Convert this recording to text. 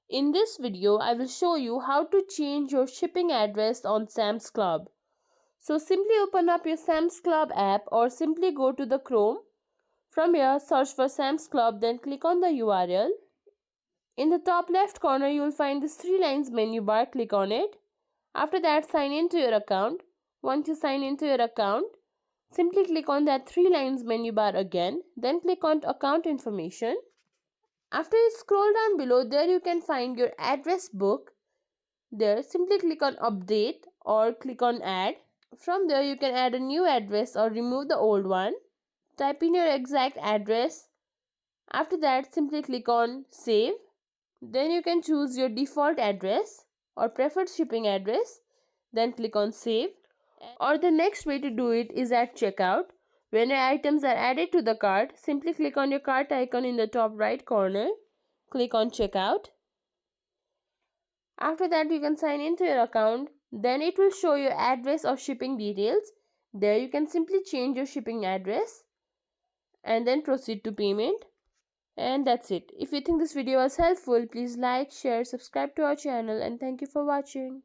In this video, I will show you how to change your shipping address on Sam's Club. So simply open up your Sam's Club app or simply go to the Chrome. From here, search for Sam's Club, then click on the URL. In the top left corner, you will find this 3 lines menu bar. Click on it. After that, sign into your account. Once you sign into your account, simply click on that 3 lines menu bar again. Then click on account information. After you scroll down below, there you can find your address book. There, simply click on update or click on add. From there, you can add a new address or remove the old one. Type in your exact address. After that, simply click on save. Then you can choose your default address or preferred shipping address. Then click on save. Or the next way to do it is at checkout. When your items are added to the cart, simply click on your cart icon in the top right corner. Click on checkout. After that, you can sign into your account. Then it will show your address or shipping details. There you can simply change your shipping address and then proceed to payment. And that's it. If you think this video was helpful, please like, share, subscribe to our channel, and thank you for watching.